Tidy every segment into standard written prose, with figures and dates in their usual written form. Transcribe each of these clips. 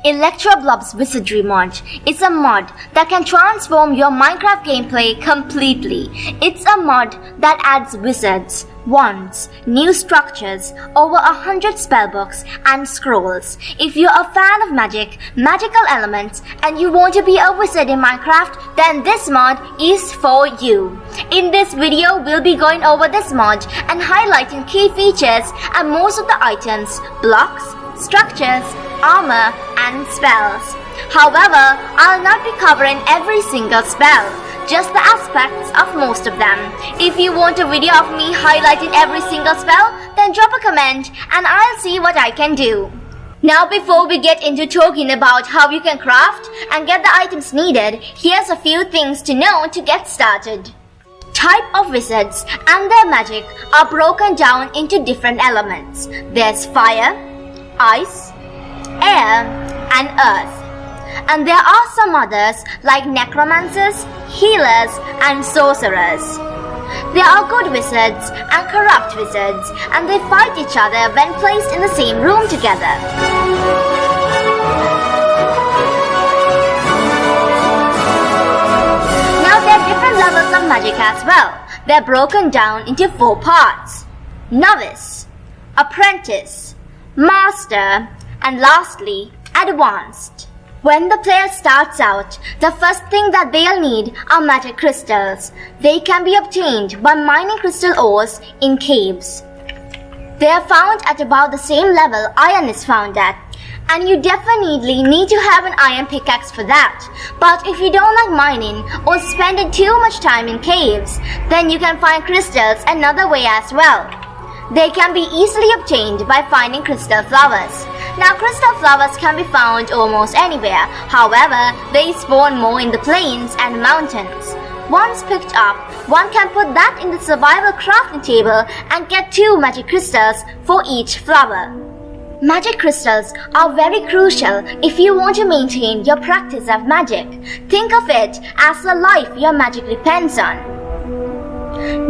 Electroblob's Wizardry mod is a mod that can transform your Minecraft gameplay completely. It's a mod that adds wizards, wands, new structures, over 100 spellbooks and scrolls. If you're a fan of magic, magical elements, and you want to be a wizard in Minecraft, then this mod is for you. In this video, we'll be going over this mod and highlighting key features and most of the items, blocks, structures, armor, and spells. However, I'll not be covering every single spell, just the aspects of most of them. If you want a video of me highlighting every single spell, then drop a comment and I'll see what I can do. Now before we get into talking about how you can craft and get the items needed, here's a few things to know to get started. Type of wizards and their magic are broken down into different elements. There's fire, ice, air, and earth. And there are some others like necromancers, healers, and sorcerers. There are good wizards and corrupt wizards, and they fight each other when placed in the same room together. Now there are different levels of magic as well. They're broken down into 4 parts: novice, apprentice, master, and lastly, advanced. When the player starts out, the first thing that they'll need are magic crystals. They can be obtained by mining crystal ores in caves. They are found at about the same level iron is found at, and you definitely need to have an iron pickaxe for that. But if you don't like mining or spending too much time in caves, then you can find crystals another way as well. They can be easily obtained by finding crystal flowers. Now crystal flowers can be found almost anywhere, however, they spawn more in the plains and mountains. Once picked up, one can put that in the survival crafting table and get 2 magic crystals for each flower. Magic crystals are very crucial if you want to maintain your practice of magic. Think of it as the life your magic depends on.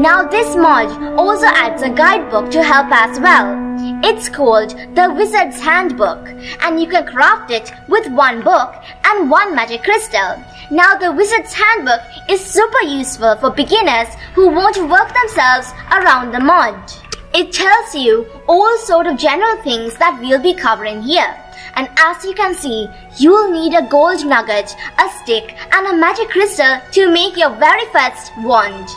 Now this mod also adds a guidebook to help as well. It's called the Wizard's Handbook, and you can craft it with 1 book and 1 magic crystal. Now the Wizard's Handbook is super useful for beginners who want to work themselves around the mod. It tells you all sort of general things that we'll be covering here. And as you can see, you'll need a gold nugget, a stick, and a magic crystal to make your very first wand.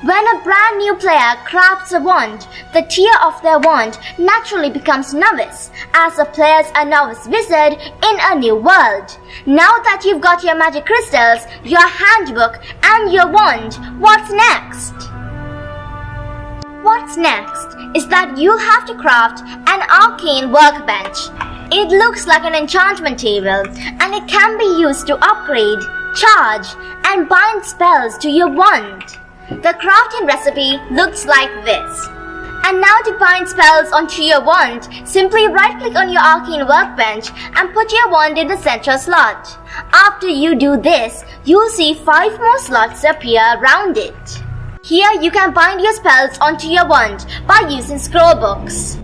When a brand new player crafts a wand, the tier of their wand naturally becomes novice, as the player's a novice wizard in a new world. Now that you've got your magic crystals, your handbook, and your wand, what's next? What's next is that you'll have to craft an Arcane Workbench. It looks like an enchantment table, and it can be used to upgrade, charge, and bind spells to your wand. The crafting recipe looks like this. And now to bind spells onto your wand, simply right-click on your Arcane Workbench and put your wand in the central slot. After you do this, you'll see 5 more slots appear around it. Here you can bind your spells onto your wand by using scrollbooks.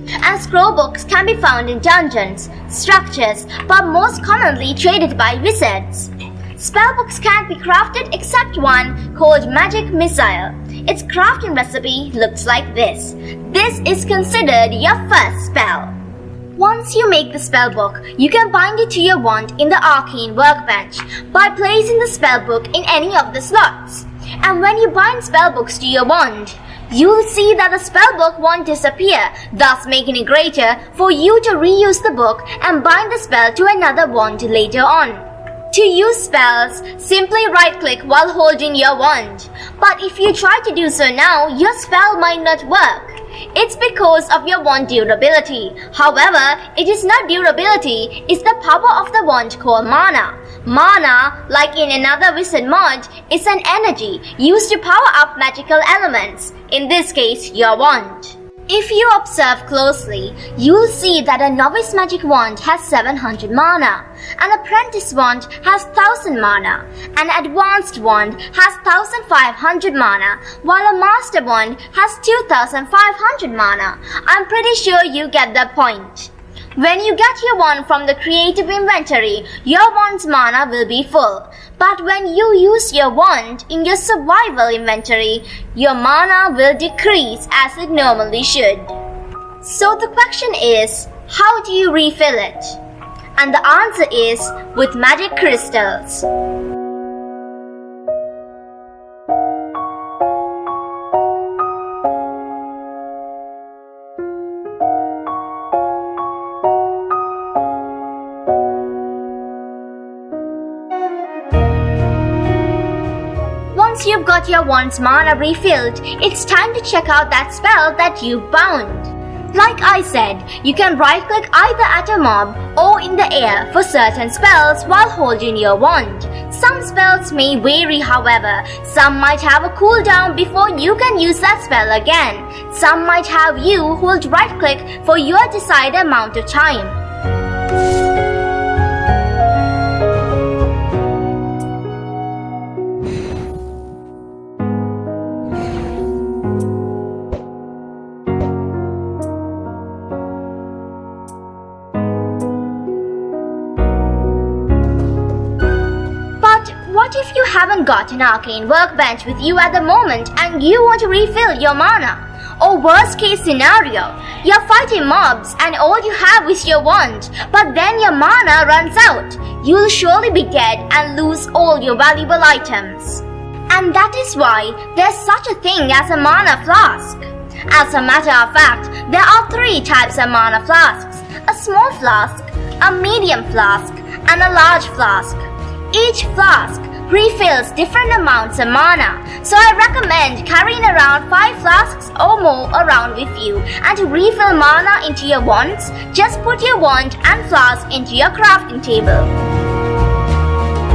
And scrollbooks can be found in dungeons, structures, but most commonly traded by wizards. Spellbooks can't be crafted except one called Magic Missile. Its crafting recipe looks like this. This is considered your first spell. Once you make the spellbook, you can bind it to your wand in the Arcane Workbench by placing the spellbook in any of the slots. And when you bind spellbooks to your wand, you'll see that the spellbook won't disappear, thus making it greater for you to reuse the book and bind the spell to another wand later on. To use spells, simply right-click while holding your wand. But if you try to do so now, your spell might not work. It's because of your wand durability. However, it is not durability, it's the power of the wand called mana. Mana, like in another wizard mod, is an energy used to power up magical elements, in this case your wand. If you observe closely, you'll see that a novice magic wand has 700 mana, an apprentice wand has 1000 mana, an advanced wand has 1500 mana, while a master wand has 2500 mana. I'm pretty sure you get the point. When you get your wand from the creative inventory, your wand's mana will be full. But when you use your wand in your survival inventory, your mana will decrease as it normally should. So the question is, how do you refill it? And the answer is with magic crystals. Once you've got your wand's mana refilled, it's time to check out that spell that you've bound. Like I said, you can right-click either at a mob or in the air for certain spells while holding your wand. Some spells may vary, however. Some might have a cooldown before you can use that spell again. Some might have you hold right-click for your desired amount of time. What if you haven't got an Arcane Workbench with you at the moment and you want to refill your mana? Or worst case scenario, you're fighting mobs and all you have is your wand, but then your mana runs out. You'll surely be dead and lose all your valuable items. And that is why there's such a thing as a mana flask. As a matter of fact, there are 3 types of mana flasks: a small flask, a medium flask, and a large flask. Each flask refills different amounts of mana, so I recommend carrying around 5 flasks or more around with you. And to refill mana into your wands, just put your wand and flask into your crafting table.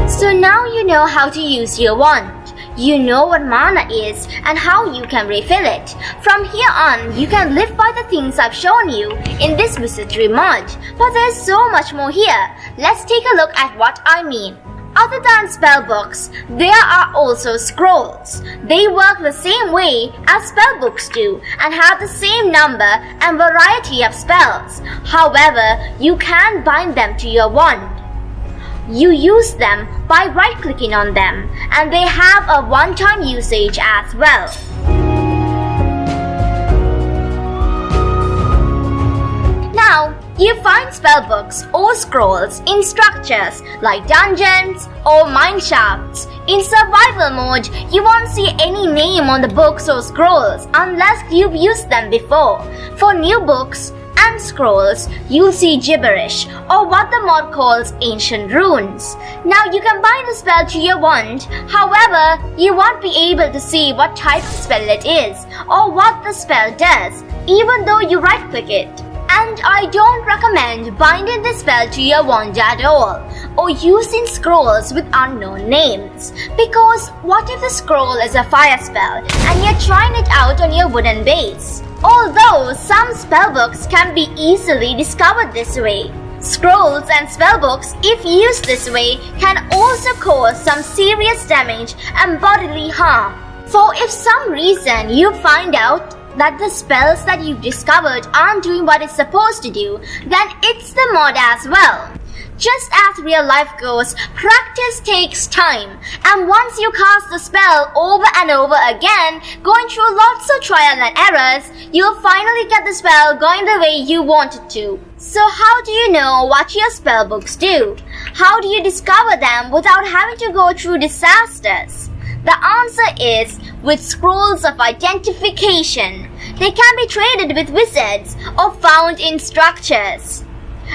So now you know how to use your wand. You know what mana is and how you can refill it. From here on, you can live by the things I've shown you in this Wizardry mod. But there's so much more here. Let's take a look at what I mean. Other than spellbooks, there are also scrolls. They work the same way as spellbooks do and have the same number and variety of spells. However, you can bind them to your wand. You use them by right-clicking on them, and they have a one-time usage as well. Now, you find spellbooks or scrolls in structures like dungeons or mineshafts. In survival mode, you won't see any name on the books or scrolls unless you've used them before. For new books and scrolls, you'll see gibberish or what the mod calls ancient runes. Now you can bind the spell to your wand, however, you won't be able to see what type of spell it is or what the spell does, even though you right-click it. And I don't recommend binding the spell to your wand at all, or using scrolls with unknown names. Because what if the scroll is a fire spell and you're trying it out on your wooden base? Although some spellbooks can be easily discovered this way. Scrolls and spellbooks, if used this way, can also cause some serious damage and bodily harm. For if some reason you find out that the spells that you've discovered aren't doing what it's supposed to do, then it's the mod as well. Just as real life goes, practice takes time, and once you cast the spell over and over again, going through lots of trial and errors, you'll finally get the spell going the way you want it to. So how do you know what your spellbooks do? How do you discover them without having to go through disasters? The answer is with scrolls of identification. They can be traded with wizards or found in structures.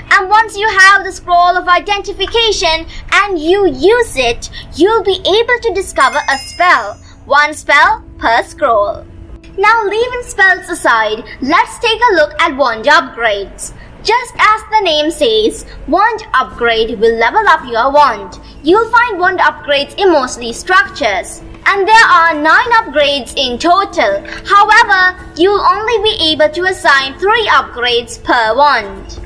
And once you have the scroll of identification and you use it, you'll be able to discover a spell. 1 spell per scroll. Now leaving spells aside, let's take a look at wand upgrades. Just as the name says, wand upgrade will level up your wand. You'll find wand upgrades in mostly structures. And there are 9 upgrades in total. However, you'll only be able to assign 3 upgrades per wand.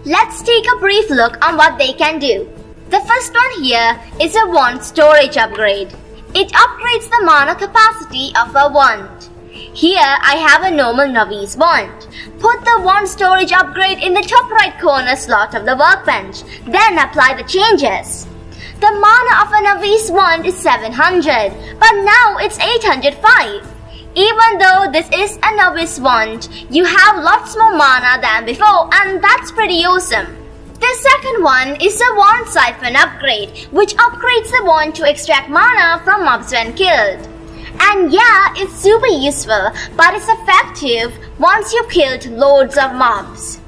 Let's take a brief look on what they can do. The first one here is a wand storage upgrade. It upgrades the mana capacity of a wand. Here I have a normal novice wand. Put the wand storage upgrade in the top right corner slot of the workbench, then apply the changes. The mana of a novice wand is 700, but now it's 805. Even though this is a novice wand, you have lots more mana than before, and that's pretty awesome. The second one is a wand Siphon upgrade, which upgrades the wand to extract mana from mobs when killed. And yeah, it's super useful, but it's effective once you've killed loads of mobs.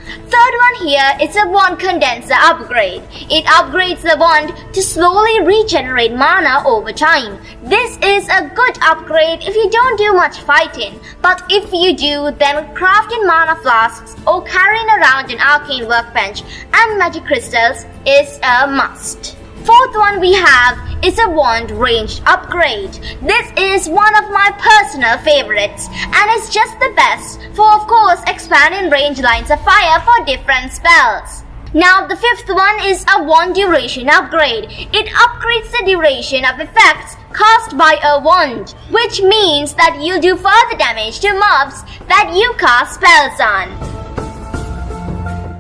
Third one here is a wand Condenser upgrade. It upgrades the wand to slowly regenerate mana over time. This is a good upgrade if you don't do much fighting, but if you do, then crafting mana flasks or carrying around an arcane workbench and magic crystals is a must. Fourth one we have is a wand ranged upgrade. This is one of my personal favorites and it's just the best for of course expanding range lines of fire for different spells. Now the fifth one is a wand duration upgrade. It upgrades the duration of effects cast by a wand, which means that you'll do further damage to mobs that you cast spells on.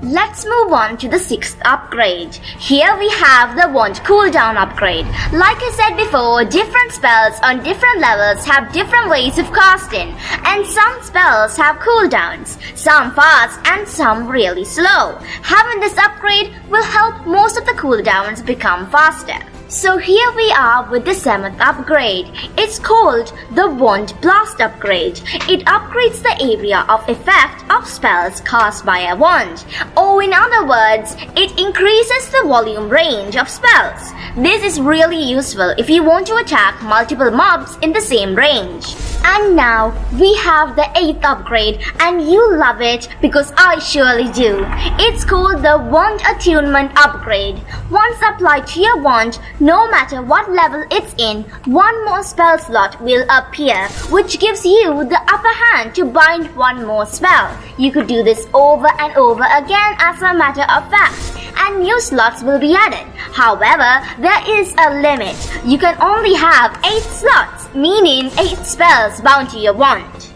Let's move on to the sixth upgrade. Here we have the wand cooldown upgrade. Like I said before, different spells on different levels have different ways of casting, and some spells have cooldowns, some fast and some really slow. Having this upgrade will help most of the cooldowns become faster. So here we are with the seventh upgrade. It's called the Wand Blast upgrade. It upgrades the area of effect of spells cast by a wand. Or in other words, it increases the volume range of spells. This is really useful if you want to attack multiple mobs in the same range. And now we have the eighth upgrade, and you love it because I surely do. It's called the Wand Attunement upgrade. Once applied to your wand, no matter what level it's in, one more spell slot will appear, which gives you the upper hand to bind one more spell. You could do this over and over again as a matter of fact, and new slots will be added. However, there is a limit. You can only have 8 slots, meaning 8 spells bound to your wand.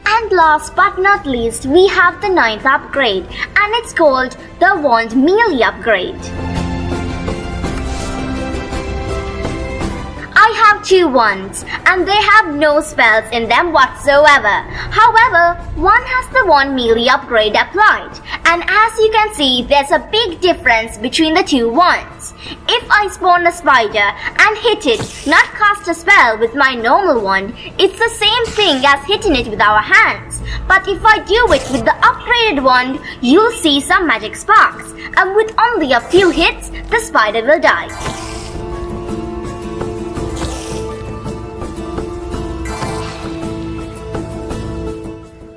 And last but not least, we have the ninth upgrade, and it's called the Wand Melee upgrade. I have 2 wands, and they have no spells in them whatsoever. However, one has the Wand Melee upgrade applied, and as you can see, there's a big difference between the 2 wands. If I spawn a spider and hit it, not cast a spell with my normal wand, it's the same thing as hitting it with our hands. But if I do it with the upgraded wand, you'll see some magic sparks, and with only a few hits, the spider will die.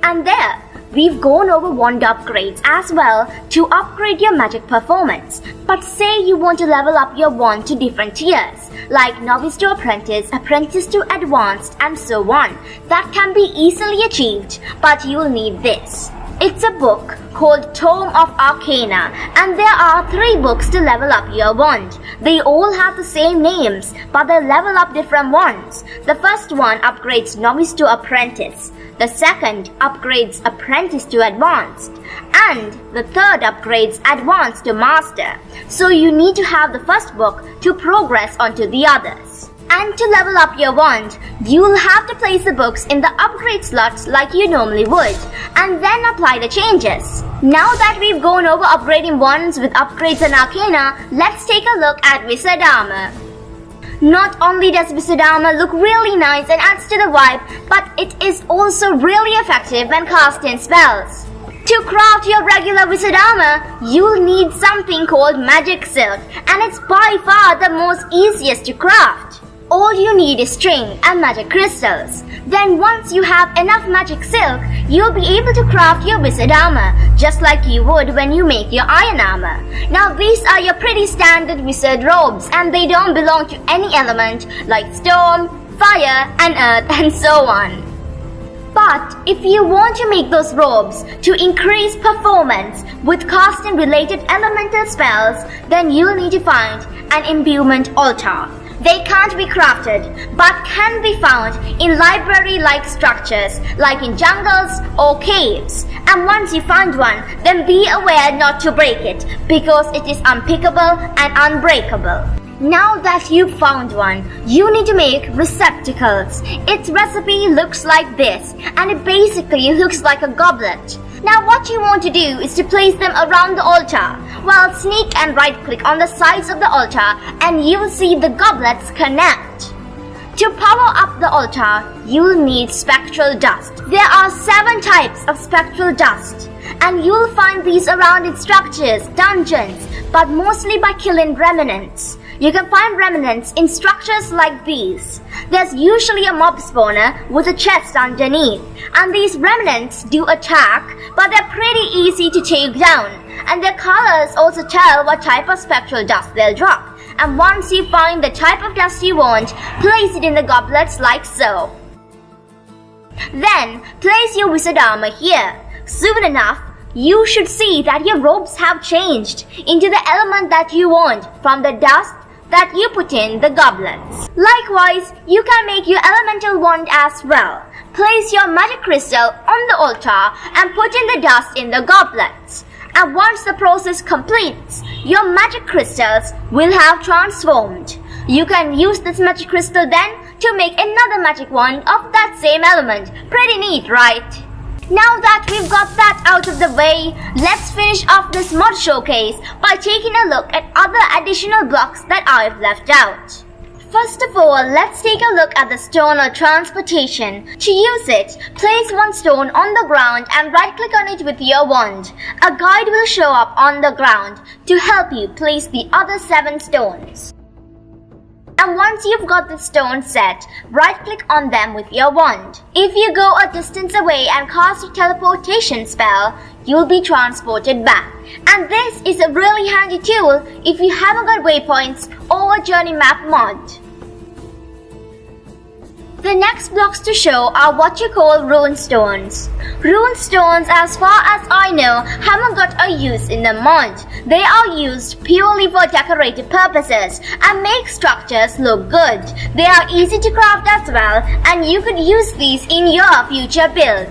And there, we've gone over wand upgrades as well to upgrade your magic performance. But say you want to level up your wand to different tiers, like Novice to Apprentice, Apprentice to Advanced, and so on. That can be easily achieved, but you'll need this. It's a book called Tome of Arcana, and there are 3 books to level up your wand. They all have the same names, but they level up different wands. The first one upgrades Novice to Apprentice. The second upgrades Apprentice to Advanced, and the third upgrades Advanced to Master. So you need to have the first book to progress onto the others. And to level up your wand, you'll have to place the books in the upgrade slots like you normally would, and then apply the changes. Now that we've gone over upgrading wands with upgrades and Arcana, let's take a look at Wizard Armour. Not only does Wizard Armour look really nice and adds to the vibe, but it is also really effective when casting spells. To craft your regular Wizard Armour, you'll need something called Magic Silk, and it's by far the most easiest to craft. All you need is string and magic crystals. Then once you have enough magic silk, you'll be able to craft your Wizard Armour, just like you would when you make your iron armor. Now these are your pretty standard wizard robes, and they don't belong to any element like storm, fire, and earth, and so on. But if you want to make those robes to increase performance with casting related elemental spells, then you'll need to find an Imbuement Altar. They can't be crafted, but can be found in library-like structures like in jungles or caves. And once you find one, then be aware not to break it because it is unpickable and unbreakable. Now that you've found one, you need to make receptacles. Its recipe looks like this, and it basically looks like a goblet. Now what you want to do is to place them around the altar. Well, sneak and right click on the sides of the altar and you'll see the goblets connect. To power up the altar, you'll need Spectral Dust. There are 7 types of Spectral Dust, and you'll find these around in structures, dungeons, but mostly by killing Remnants. You can find Remnants in structures like these. There's usually a mob spawner with a chest underneath, and these Remnants do attack, but they're pretty easy to take down, and their colors also tell what type of Spectral Dust they'll drop. And once you find the type of dust you want, place it in the goblets like so. Then, place your wizard armor here. Soon enough, you should see that your robes have changed into the element that you want from the dust that you put in the goblets. Likewise, you can make your elemental wand as well. Place your magic crystal on the altar and put in the dust in the goblets. And once the process completes, your magic crystals will have transformed. You can use this magic crystal then to make another magic wand of that same element. Pretty neat, right? Now that we've got that out of the way, let's finish off this mod showcase by taking a look at other additional blocks that I've left out. First of all, let's take a look at the stone or transportation. To use it, place one stone on the ground and right-click on it with your wand. A guide will show up on the ground to help you place the other 7 stones. And once you've got the stones set, right-click on them with your wand. If you go a distance away and cast a teleportation spell, you'll be transported back. And this is a really handy tool if you haven't got waypoints or a journey map mod. The next blocks to show are what you call rune stones. Rune stones, as far as I know, haven't got a use in the mod. They are used purely for decorative purposes and make structures look good. They are easy to craft as well, and you could use these in your future build.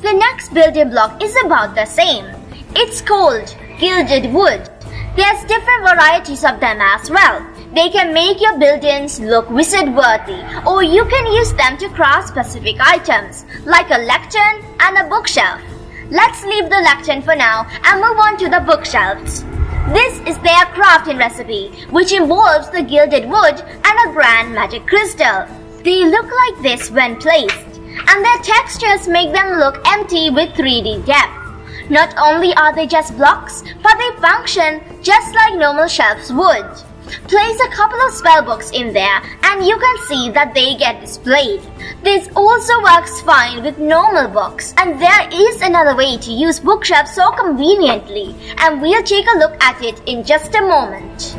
The next building block is about the same. It's called Gilded Wood. There's different varieties of them as well. They can make your buildings look wizard-worthy, or you can use them to craft specific items, like a lectern and a bookshelf. Let's leave the lectern for now and move on to the bookshelves. This is their crafting recipe, which involves the gilded wood and a grand magic crystal. They look like this when placed, and their textures make them look empty with 3D depth. Not only are they just blocks, but they function just like normal shelves would. Place a couple of spellbooks in there and you can see that they get displayed. This also works fine with normal books, and there is another way to use bookshelves so conveniently, and we'll take a look at it in just a moment.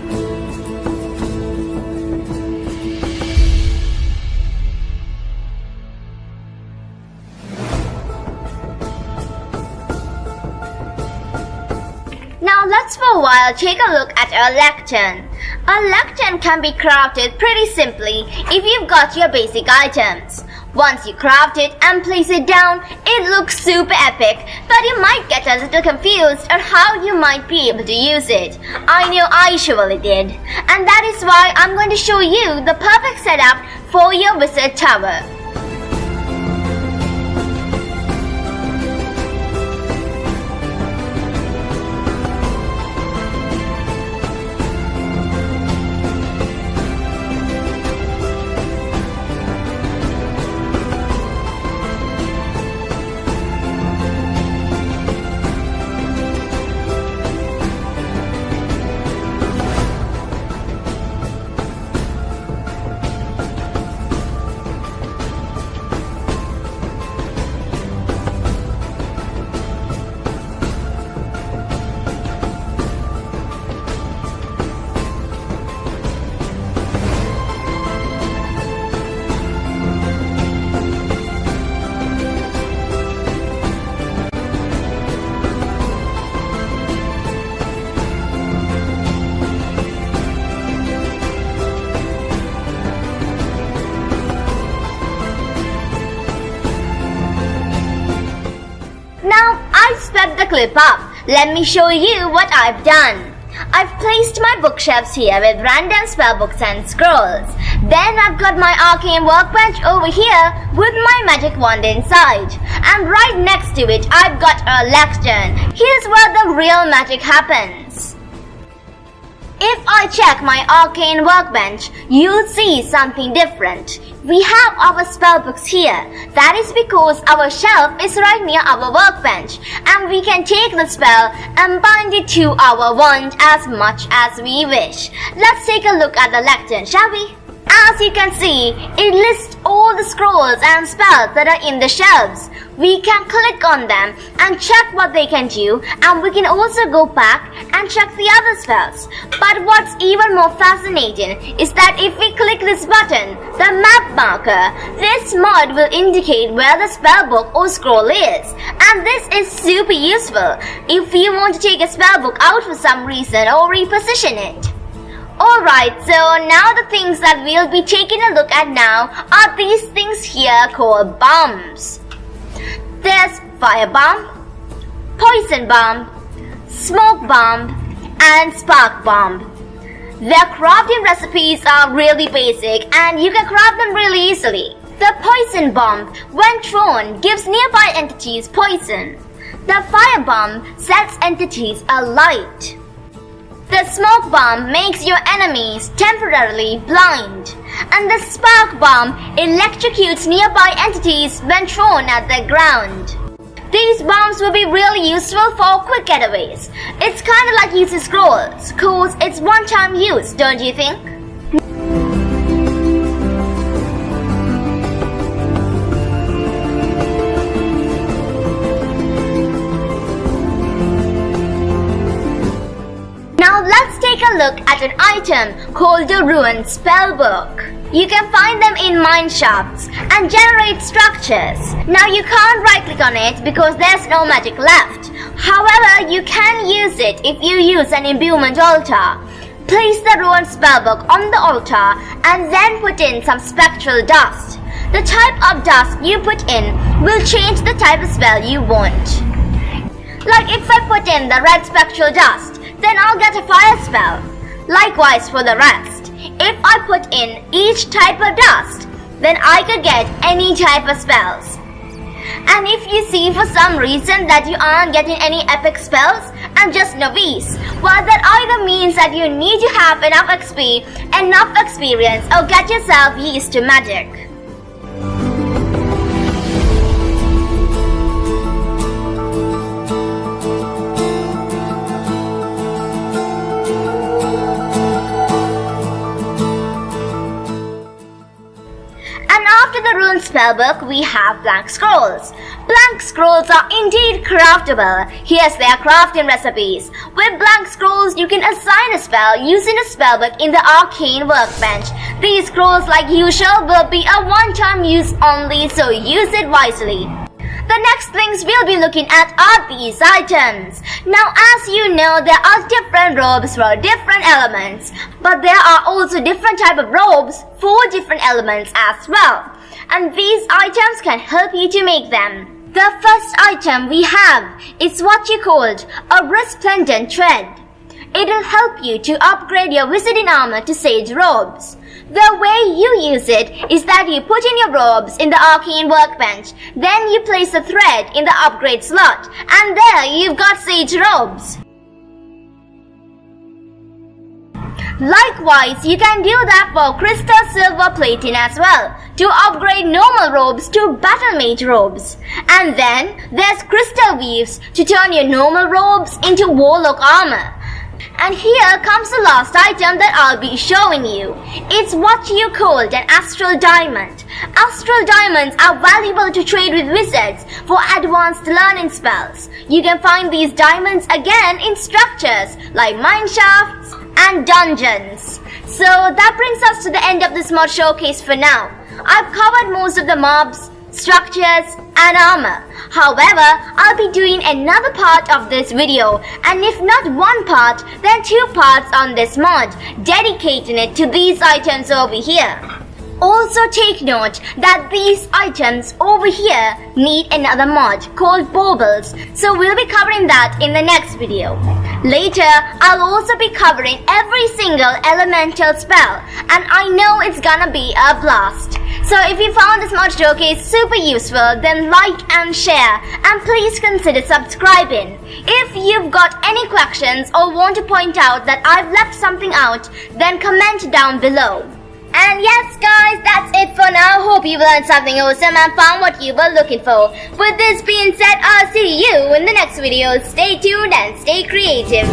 Now let's for a while take a look at a lectern. A lectern can be crafted pretty simply if you've got your basic items. Once you craft it and place it down, it looks super epic, but you might get a little confused on how you might be able to use it. I know I surely did. And that is why I'm going to show you the perfect setup for your wizard tower. I sped the clip up. Let me show you what I've done. I've placed my bookshelves here with random spellbooks and scrolls. Then I've got my Arcane Workbench over here with my magic wand inside. And right next to it I've got a lectern. Here's where the real magic happens. If I check my Arcane Workbench, you'll see something different. We have our spellbooks here. That is because our shelf is right near our workbench and we can take the spell and bind it to our wand as much as we wish. Let's take a look at the lectern, shall we? As you can see, it lists all the scrolls and spells that are in the shelves. We can click on them and check what they can do, and we can also go back and check the other spells. But what's even more fascinating is that if we click this button, the map marker, this mod will indicate where the spellbook or scroll is. And this is super useful if you want to take a spellbook out for some reason or reposition it. Alright, so now the things that we'll be taking a look at now are these things here called bombs. There's Fire Bomb, Poison Bomb, Smoke Bomb, and Spark Bomb. Their crafting recipes are really basic and you can craft them really easily. The Poison Bomb, when thrown, gives nearby entities poison. The Fire Bomb sets entities alight. The Smoke Bomb makes your enemies temporarily blind, and the Spark Bomb electrocutes nearby entities when thrown at the ground. These bombs will be really useful for quick getaways. It's kinda like using scrolls, cause it's one-time use, don't you think? Now let's take a look at an item called the Ruined Spellbook. You can find them in mine shafts and generate structures. Now you can't right click on it because there's no magic left. However, you can use it if you use an Imbuement Altar. Place the Ruined Spellbook on the altar and then put in some Spectral Dust. The type of dust you put in will change the type of spell you want. Like if I put in the red Spectral Dust, then I'll get a fire spell. Likewise for the rest. If I put in each type of dust, then I could get any type of spells. And if you see for some reason that you aren't getting any epic spells and just novice, well that either means that you need to have enough XP, enough experience, or get yourself used to magic. After the Ruined Spellbook, we have Blank Scrolls. Blank Scrolls are indeed craftable. Here's their crafting recipes. With Blank Scrolls, you can assign a spell using a spellbook in the Arcane Workbench. These scrolls, like usual, will be a one-time use only, so use it wisely. The next things we'll be looking at are these items. Now, as you know, there are different robes for different elements, but there are also different type of robes for different elements as well. And these items can help you to make them. The first item we have is what you called a Resplendent Thread. It'll help you to upgrade your wizarding armor to Sage robes. The way you use it is that you put in your robes in the Arcane Workbench, then you place the thread in the upgrade slot, and there you've got Sage robes. Likewise, you can do that for Crystal Silver plating as well, to upgrade normal robes to Battle Mage robes. And then there's Crystal Weaves to turn your normal robes into Warlock armor. And here comes the last item that I'll be showing you. It's what you called an Astral Diamond. Astral Diamonds are valuable to trade with wizards for advanced learning spells. You can find these diamonds again in structures like mineshafts and dungeons. So that brings us to the end of this mod showcase for now. I've covered most of the mobs, structures, and armor. However, I'll be doing another part of this video, and if not one part, then two parts on this mod, dedicating it to these items over here. Also take note that these items over here need another mod called baubles, so we'll be covering that in the next video. Later, I'll also be covering every single elemental spell, and I know it's gonna be a blast. So if you found this mod showcase super useful, then like and share, and please consider subscribing. If you've got any questions or want to point out that I've left something out, then comment down below. And yes guys, that's it for now. Hope you learned something awesome and found what you were looking for. With this being said, I'll see you in the next video. Stay tuned and stay creative.